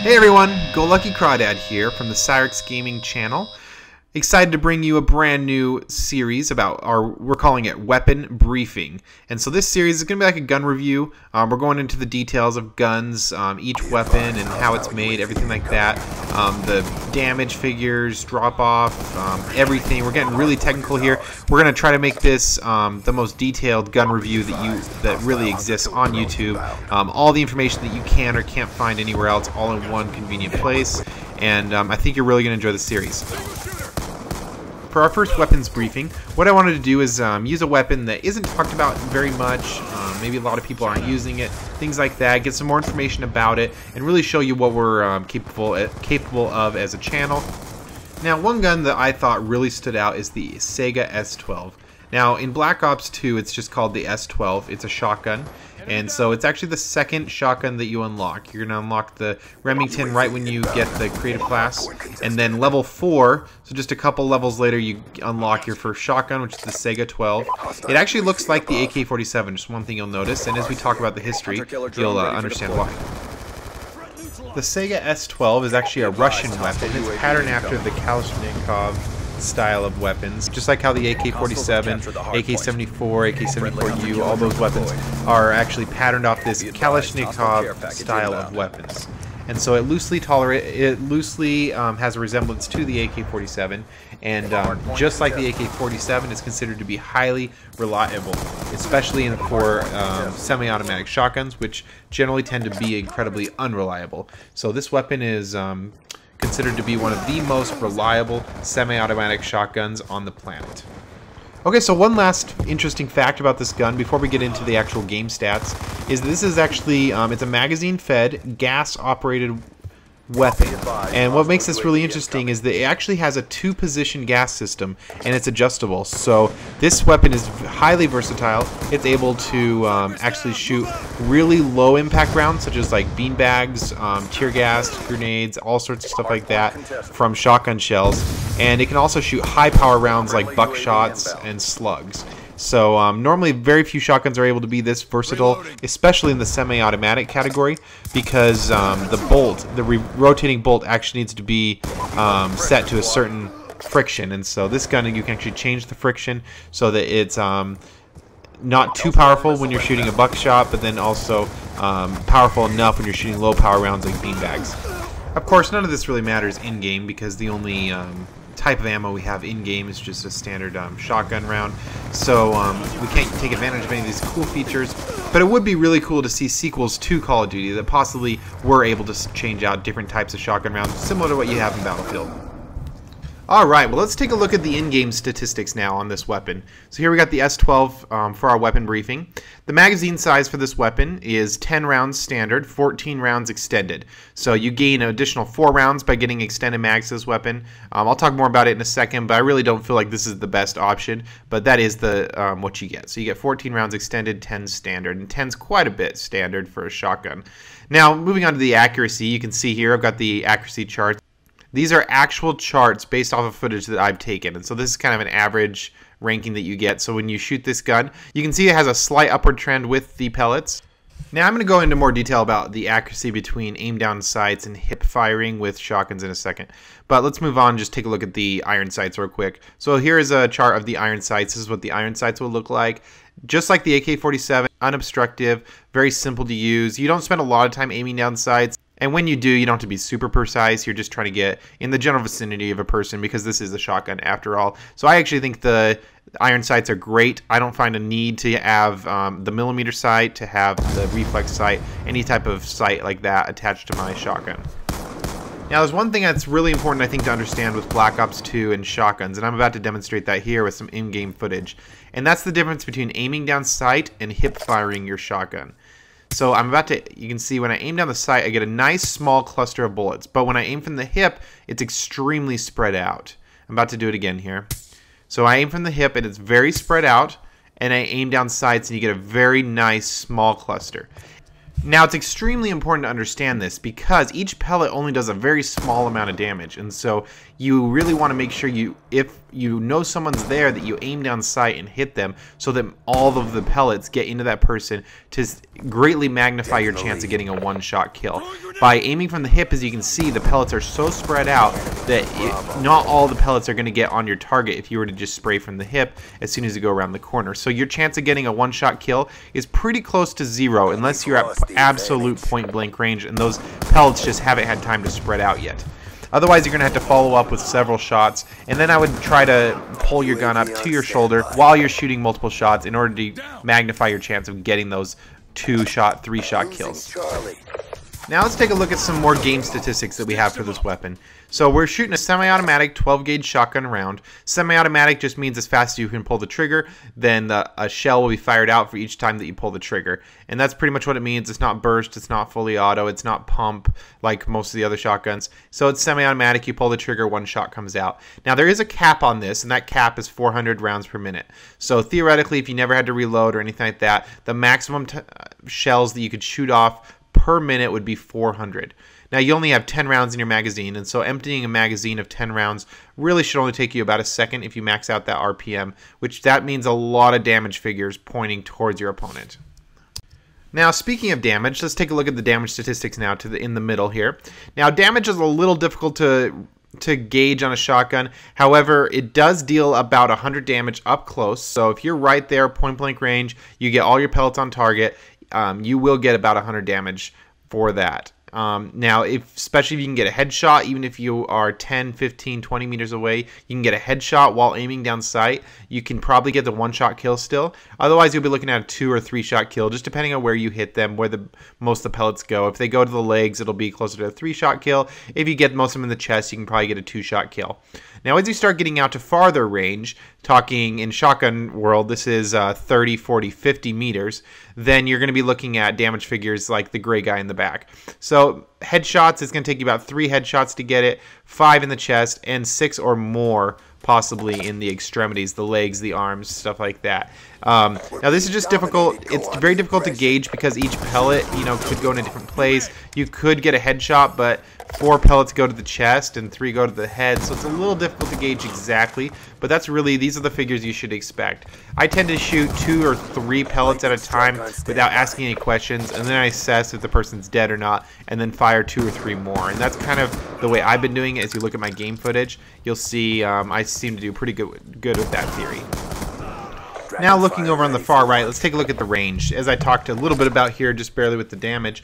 Hey everyone, Go Lucky Crawdad here from the Cyrix Gaming channel. Excited to bring you a brand new series about we're calling it Weapon Briefing. And so this series is going to be like a gun review. We're going into the details of guns, each weapon and how it's made, everything like that. The damage figures, drop off, everything. We're getting really technical here. We're going to try to make this the most detailed gun review that really exists on YouTube. All the information that you can or can't find anywhere else, all in one convenient place. And I think you're really going to enjoy the series. For our first weapons briefing, what I wanted to do is use a weapon that isn't talked about very much. Maybe a lot of people aren't using it, things like that. Get some more information about it, and really show you what we're capable of as a channel. Now, one gun that I thought really stood out is the Saiga S12. Now, in Black Ops 2, it's just called the S12. It's a shotgun. And so it's actually the second shotgun that you unlock. You're going to unlock the Remington right when you get the creative class. And then level 4, so just a couple levels later, you unlock your first shotgun, which is the Saiga 12. It actually looks like the AK-47, just one thing you'll notice. And as we talk about the history, you'll understand why. The Saiga S12 is actually a Russian weapon. It's patterned after the Kalashnikov style of weapons, just like how the AK-47, AK-74, AK-74U, all those weapons are actually patterned off this Kalashnikov style of weapons. And so it loosely has a resemblance to the AK-47, and just like the AK-47, it's considered to be highly reliable, especially for semi-automatic shotguns, which generally tend to be incredibly unreliable. So this weapon is considered to be one of the most reliable semi-automatic shotguns on the planet. Okay, so one last interesting fact about this gun before we get into the actual game stats is this is actually it's a magazine-fed, gas-operated weapon. And what makes this really interesting is that it actually has a 2-position gas system, and it's adjustable. So this weapon is highly versatile. It's able to actually shoot really low impact rounds, such as like beanbags, tear gas, grenades, all sorts of stuff like that from shotgun shells. And it can also shoot high power rounds like buckshots and slugs. So normally very few shotguns are able to be this versatile, especially in the semi-automatic category, because the rotating bolt actually needs to be set to a certain friction. And so this gun, you can actually change the friction so that it's not too powerful when you're shooting a buckshot, but then also powerful enough when you're shooting low power rounds like beanbags. Of course, none of this really matters in-game because the only type of ammo we have in-game is just a standard shotgun round, so we can't take advantage of any of these cool features, but it would be really cool to see sequels to Call of Duty that possibly were able to change out different types of shotgun rounds similar to what you have in Battlefield. Alright, well, let's take a look at the in-game statistics now on this weapon. So here we got the S12 for our weapon briefing. The magazine size for this weapon is 10 rounds standard, 14 rounds extended. So you gain an additional 4 rounds by getting extended mags to this weapon. I'll talk more about it in a second, but I really don't feel like this is the best option, but that is the what you get. So you get 14 rounds extended, 10 standard, and 10's quite a bit standard for a shotgun. Now, moving on to the accuracy, you can see here I've got the accuracy chart. These are actual charts based off of footage that I've taken, and so this is kind of an average ranking that you get. So when you shoot this gun, you can see it has a slight upward trend with the pellets. Now I'm going to go into more detail about the accuracy between aim down sights and hip firing with shotguns in a second. But let's move on and just take a look at the iron sights real quick. So here is a chart of the iron sights. This is what the iron sights will look like. Just like the AK-47, unobstructive, very simple to use. You don't spend a lot of time aiming down sights. And when you do, you don't have to be super precise. You're just trying to get in the general vicinity of a person because this is a shotgun after all. So I actually think the iron sights are great. I don't find a need to have the millimeter sight, to have the reflex sight, any type of sight like that attached to my shotgun. Now, there's one thing that's really important, I think, to understand with Black Ops 2 and shotguns, and I'm about to demonstrate that here with some in-game footage. And that's the difference between aiming down sight and hip firing your shotgun. So you can see when I aim down the sight, I get a nice small cluster of bullets. But when I aim from the hip, it's extremely spread out. I'm about to do it again here. So I aim from the hip and it's very spread out. And I aim down sights and you get a very nice small cluster. Now, it's extremely important to understand this because each pellet only does a very small amount of damage. And so you really want to make sure if you know someone's there, that you aim down sight and hit them so that all of the pellets get into that person to greatly magnify your chance of getting a one-shot kill. By aiming from the hip, as you can see, the pellets are so spread out that not all the pellets are going to get on your target if you were to just spray from the hip as soon as you go around the corner. So your chance of getting a one-shot kill is pretty close to zero unless you're at absolute point-blank range and those pellets just haven't had time to spread out yet. Otherwise, you're going to have to follow up with several shots, and then I would try to pull your gun up to your shoulder while you're shooting multiple shots in order to magnify your chance of getting those 2-shot, 3-shot kills. Now let's take a look at some more game statistics that we have for this weapon. So we're shooting a semi-automatic 12-gauge shotgun round. Semi-automatic just means as fast as you can pull the trigger, then a shell will be fired out for each time that you pull the trigger. And that's pretty much what it means. It's not burst, it's not fully auto, it's not pump like most of the other shotguns. So it's semi-automatic, you pull the trigger, one shot comes out. Now there is a cap on this, and that cap is 400 rounds per minute. So theoretically, if you never had to reload or anything like that, the maximum shells that you could shoot off per minute would be 400. Now you only have 10 rounds in your magazine, and so emptying a magazine of 10 rounds really should only take you about a second if you max out that RPM, which that means a lot of damage figures pointing towards your opponent. Now, speaking of damage, let's take a look at the damage statistics now in the middle here. Now, damage is a little difficult to gauge on a shotgun. However, it does deal about 100 damage up close. So if you're right there, point blank range, you get all your pellets on target, you will get about 100 damage for that. Now, especially if you can get a headshot, even if you are 10, 15, 20 meters away, you can get a headshot while aiming down sight. You can probably get the one-shot kill still. Otherwise, you'll be looking at a 2- or 3-shot kill, just depending on where you hit them, where most of the pellets go. If they go to the legs, it'll be closer to a 3-shot kill. If you get most of them in the chest, you can probably get a 2-shot kill. Now, as you start getting out to farther range, talking in shotgun world, this is 30, 40, 50 meters, then you're going to be looking at damage figures like the gray guy in the back. So headshots, it's going to take you about 3 headshots to get it, 5 in the chest, and 6 or more possibly in the extremities, the legs, the arms, stuff like that. Now this is just difficult. It's very difficult to gauge because each pellet, could go in a different place. You could get a headshot, but 4 pellets go to the chest and 3 go to the head, so it's a little difficult to gauge exactly, but these are the figures you should expect. I tend to shoot 2 or 3 pellets at a time without asking any questions, and then I assess if the person's dead or not, and then fire 2 or 3 more. And that's kind of the way I've been doing it. As you look at my game footage, you'll see I seem to do pretty good with that theory. Now looking over on the far right, let's take a look at the range. As I talked a little bit about here, just barely with the damage,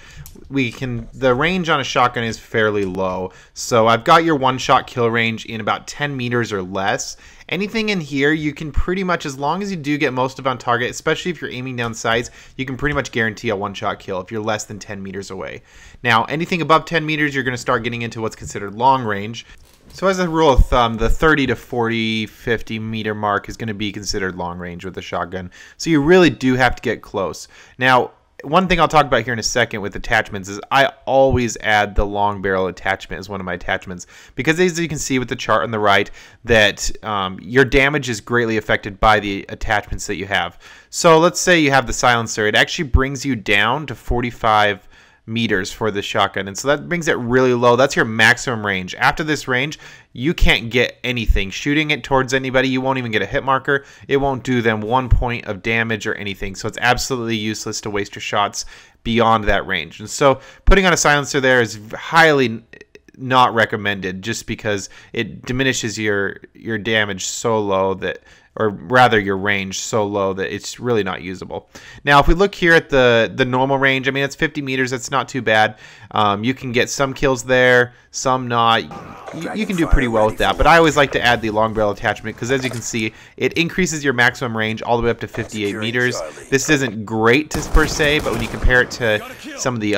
the range on a shotgun is fairly low. So I've got your one-shot kill range in about 10 meters or less. Anything in here, you can pretty much, as long as you do get most of it on target, especially if you're aiming down sights, you can pretty much guarantee a one-shot kill if you're less than 10 meters away. Now, anything above 10 meters, you're going to start getting into what's considered long range. So as a rule of thumb, the 30 to 40, 50 meter mark is going to be considered long range with a shotgun. So you really do have to get close. Now, one thing I'll talk about here in a second with attachments is I always add the long barrel attachment as one of my attachments, because as you can see with the chart on the right, that your damage is greatly affected by the attachments that you have. So let's say you have the silencer. It actually brings you down to 45 meters for the shotgun, and so that brings it really low. That's your maximum range. After this range, you can't get anything. Shooting it towards anybody, you won't even get a hit marker. It won't do them 1 point of damage or anything, so it's absolutely useless to waste your shots beyond that range. And so putting on a silencer there is highly not recommended, just because it diminishes your damage so low that, or rather your range so low that it's really not usable. Now, if we look here at the normal range, I mean, it's 50 meters. That's not too bad. You can get some kills there, some not. You can do pretty well with that, but I always like to add the long barrel attachment because, as you can see, it increases your maximum range all the way up to 58 meters. This isn't great per se, but when you compare it to some of the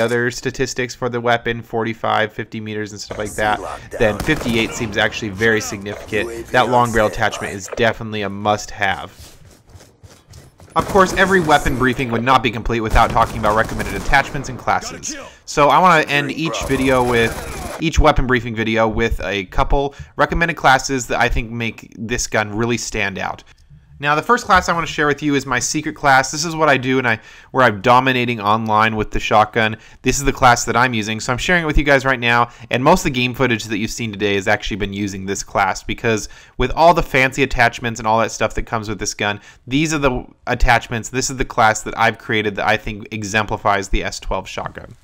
other statistics for the weapon, 45, 50 meters and stuff like that, then 58 seems actually very significant. That long barrel attachment is definitely a must-have. Of course, every weapon briefing would not be complete without talking about recommended attachments and classes. So I want to end each weapon briefing video with a couple recommended classes that I think make this gun really stand out. Now, the first class I want to share with you is my secret class. This is what I do where I'm dominating online with the shotgun. This is the class that I'm using, so I'm sharing it with you guys right now. And most of the game footage that you've seen today has actually been using this class because with all the fancy attachments and all that stuff that comes with this gun, these are the attachments. This is the class that I've created that I think exemplifies the S12 shotgun.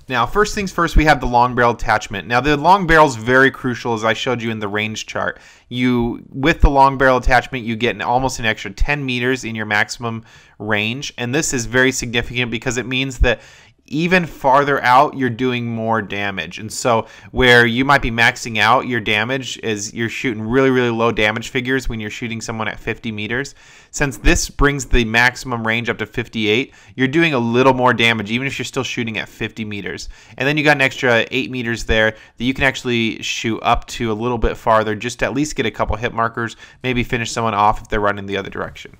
Now, first things first, we have the long barrel attachment. Now, the long barrel is very crucial, as I showed you in the range chart. With the long barrel attachment, you get almost an extra 10 meters in your maximum range, and this is very significant because it means that even farther out, you're doing more damage. And so where you might be maxing out your damage is you're shooting really, really low damage figures when you're shooting someone at 50 meters. Since this brings the maximum range up to 58, you're doing a little more damage, even if you're still shooting at 50 meters. And then you got an extra 8 meters there that you can actually shoot up to a little bit farther just to at least get a couple hit markers, maybe finish someone off if they're running the other direction.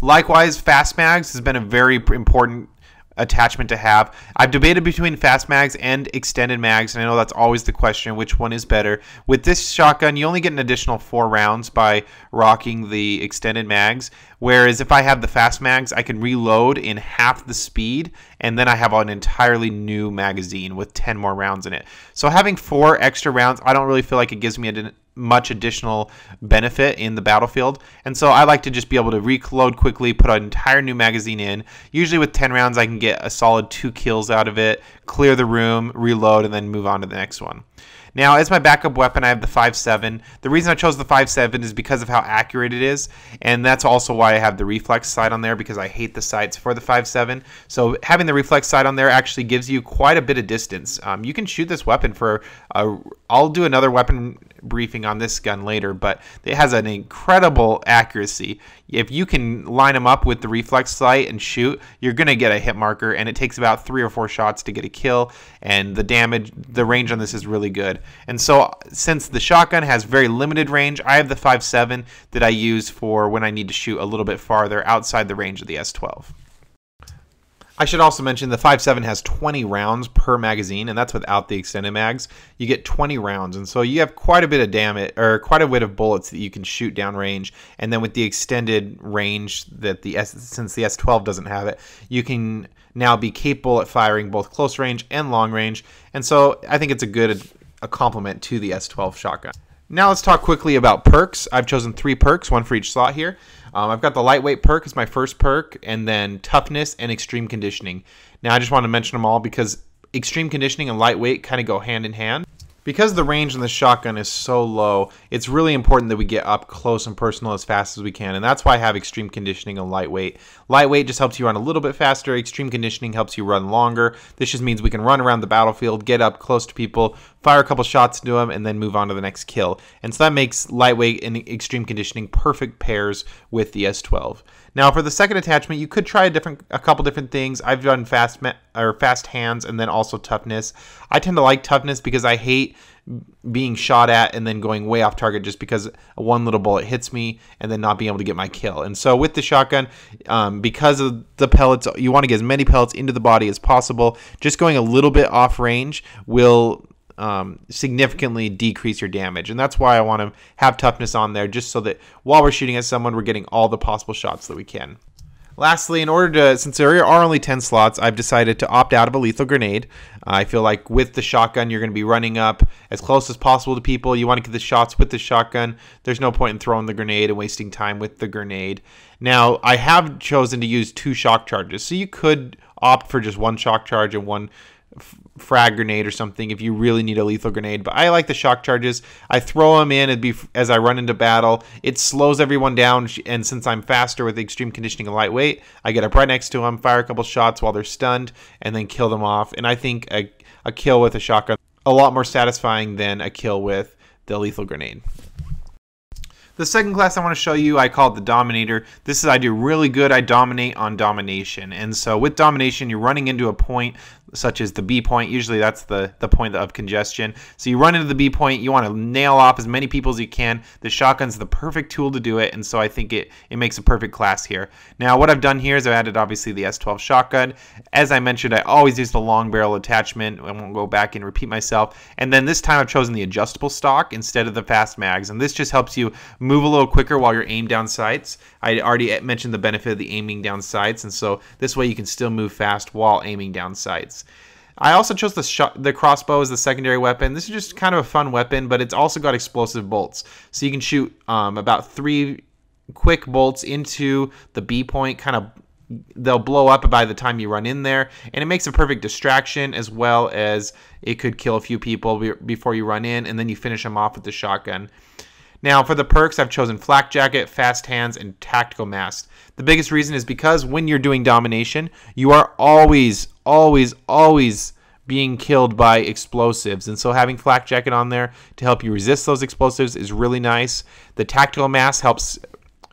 Likewise, fast mags has been a very important attachment to have. I've debated between fast mags and extended mags, and I know that's always the question, which one is better. With this shotgun, you only get an additional 4 rounds by rocking the extended mags, whereas if I have the fast mags, I can reload in half the speed, and then I have an entirely new magazine with 10 more rounds in it. So having 4 extra rounds, I don't really feel like it gives me much additional benefit in the battlefield, and so I like to just be able to reload quickly, put an entire new magazine in. Usually with 10 rounds I can get a solid 2 kills out of it, clear the room, reload, and then move on to the next one. Now, as my backup weapon, I have the 5.7. The reason I chose the 5.7 is because of how accurate it is, and that's also why I have the reflex sight on there, because I hate the sights for the 5.7. So having the reflex sight on there actually gives you quite a bit of distance. You can shoot this weapon for I'll do another weapon briefing on this gun later, but it has an incredible accuracy. If you can line them up with the reflex sight and shoot, you're going to get a hit marker, and it takes about 3 or 4 shots to get a kill, and the range on this is really good. And so since the shotgun has very limited range, I have the 5.7 that I use for when I need to shoot a little bit farther outside the range of the S12. I should also mention the 5.7 has 20 rounds per magazine, and that's without the extended mags. You get 20 rounds, and so you have quite a bit of damage, or quite a bit of bullets that you can shoot down range. And then with the extended range that since the S12 doesn't have it, you can now be capable at firing both close range and long range. And so I think it's a complement to the S12 shotgun. Now let's talk quickly about perks. I've chosen 3 perks, 1 for each slot here. I've got the lightweight perk as my first perk, and then toughness and extreme conditioning. Now I just want to mention them all because extreme conditioning and lightweight kind of go hand in hand. Because the range on the shotgun is so low, it's really important that we get up close and personal as fast as we can, and that's why I have extreme conditioning and lightweight. Lightweight just helps you run a little bit faster. Extreme conditioning helps you run longer. This just means we can run around the battlefield, get up close to people, fire a couple shots into them, and then move on to the next kill. And so that makes lightweight and extreme conditioning perfect pairs with the S12. Now for the second attachment, you could try a couple different things. I've done fast hands and then also toughness. I tend to like toughness because I hate being shot at and then going way off target just because one little bullet hits me and then not being able to get my kill. And so with the shotgun, because of the pellets, you want to get as many pellets into the body as possible. Just going a little bit off range will significantly decrease your damage, and that's why I want to have toughness on there, just so that while we're shooting at someone, we're getting all the possible shots that we can. Lastly, since there are only 10 slots, I've decided to opt out of a lethal grenade. I feel like with the shotgun, you're going to be running up as close as possible to people. You want to get the shots with the shotgun. There's no point in throwing the grenade and wasting time with the grenade. Now, I have chosen to use 2 shock charges, so you could opt for just 1 shock charge and 1 frag grenade or something if you really need a lethal grenade, but I like the shock charges. I throw them in as I run into battle. It slows everyone down, and since I'm faster with extreme conditioning and lightweight, I get up right next to them, fire a couple shots while they're stunned, and then kill them off. And I think a kill with a shotgun a lot more satisfying than a kill with the lethal grenade. The second class I want to show you, I call it the Dominator. This is, I do really good, I dominate on domination. And so with domination, you're running into a point such as the B point. Usually that's the point of congestion. So you run into the B point, you want to nail off as many people as you can. The shotgun's the perfect tool to do it, and so I think it makes a perfect class here. Now what I've done here is I've added obviously the S12 shotgun. As I mentioned, I always use the long barrel attachment. I won't go back and repeat myself. And then this time I've chosen the adjustable stock instead of the fast mags, and this just helps you move a little quicker while you're aimed down sights. I already mentioned the benefit of the aiming down sights, and so this way you can still move fast while aiming down sights. I also chose the crossbow as the secondary weapon. This is just kind of a fun weapon, but it's also got explosive bolts. So you can shoot about 3 quick bolts into the B point. They'll blow up by the time you run in there, and it makes a perfect distraction, as well as it could kill a few people before you run in, and then you finish them off with the shotgun. Now, for the perks, I've chosen Flak Jacket, Fast Hands, and Tactical Mask. The biggest reason is because when you're doing domination, you are always being killed by explosives. And so having Flak Jacket on there to help you resist those explosives is really nice. The Tactical Mask helps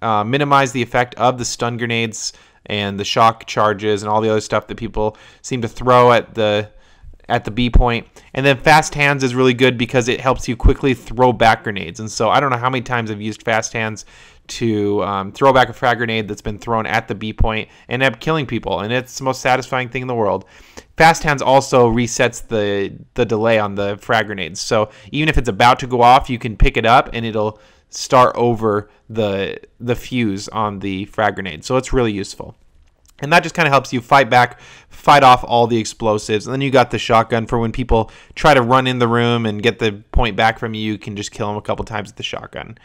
minimize the effect of the stun grenades and the shock charges and all the other stuff that people seem to throw at the B point. And then Fast Hands is really good because it helps you quickly throw back grenades. And so I don't know how many times I've used Fast Hands to throw back a frag grenade that's been thrown at the B point and end up killing people, and it's the most satisfying thing in the world. Fast Hands also resets the delay on the frag grenades, so even if it's about to go off, you can pick it up and it'll start over the fuse on the frag grenade, so it's really useful. And that just kind of helps you fight off all the explosives. And then you got the shotgun for when people try to run in the room and get the point back from you. You can just kill them a couple times with the shotgun.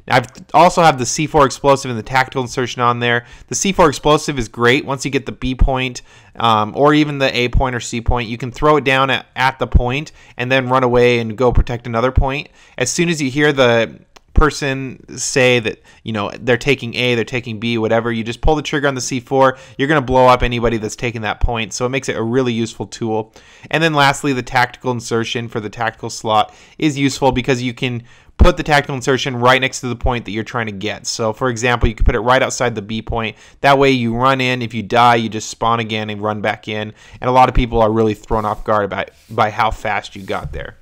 Now, I also have the C4 explosive and the tactical insertion on there. The C4 explosive is great. Once you get the B point or even the A point or C point, you can throw it down at the point and then run away and go protect another point. As soon as you hear the person say that, you know, they're taking A, they're taking B, whatever, you just pull the trigger on the C4, you're going to blow up anybody that's taking that point, so it makes it a really useful tool. And then lastly, the tactical insertion for the tactical slot is useful because you can put the tactical insertion right next to the point that you're trying to get. So for example, you can put it right outside the B point. That way you run in, if you die, you just spawn again and run back in. And a lot of people are really thrown off guard by how fast you got there.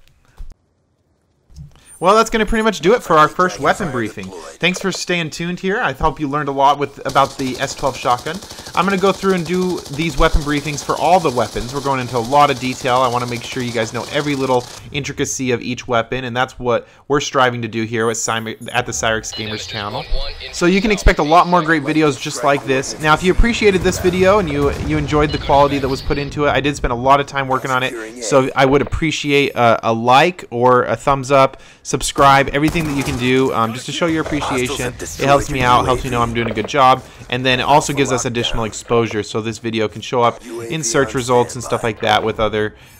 Well, that's going to pretty much do it for our first weapon briefing. Thanks for staying tuned here. I hope you learned a lot about the S12 shotgun. I'm going to go through and do these weapon briefings for all the weapons. We're going into a lot of detail. I want to make sure you guys know every little intricacy of each weapon, and that's what we're striving to do here at the Saiga Gamers channel. So you can expect a lot more great videos just like this. Now, if you appreciated this video and you enjoyed the quality that was put into it, I did spend a lot of time working on it, so I would appreciate a like or a thumbs up, subscribe, everything that you can do just to show your appreciation. It helps me out, helps me know I'm doing a good job, and then it also gives us additional exposure so this video can show up in search results and stuff like that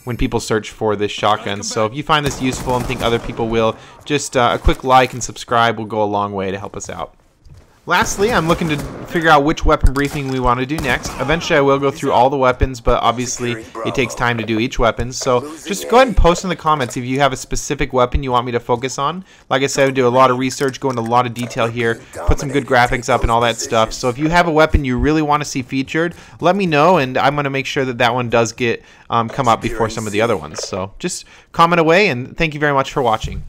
when people search for this shotgun. So if you find this useful and think other people will, just a quick like and subscribe will go a long way to help us out. Lastly, I'm looking to figure out which weapon briefing we want to do next. Eventually, I will go through all the weapons, but obviously, it takes time to do each weapon. So just go ahead and post in the comments if you have a specific weapon you want me to focus on. Like I said, I do a lot of research, go into a lot of detail here, put some good graphics up and all that stuff. So if you have a weapon you really want to see featured, let me know, and I'm going to make sure that one does get come up before some of the other ones. So just comment away, and thank you very much for watching.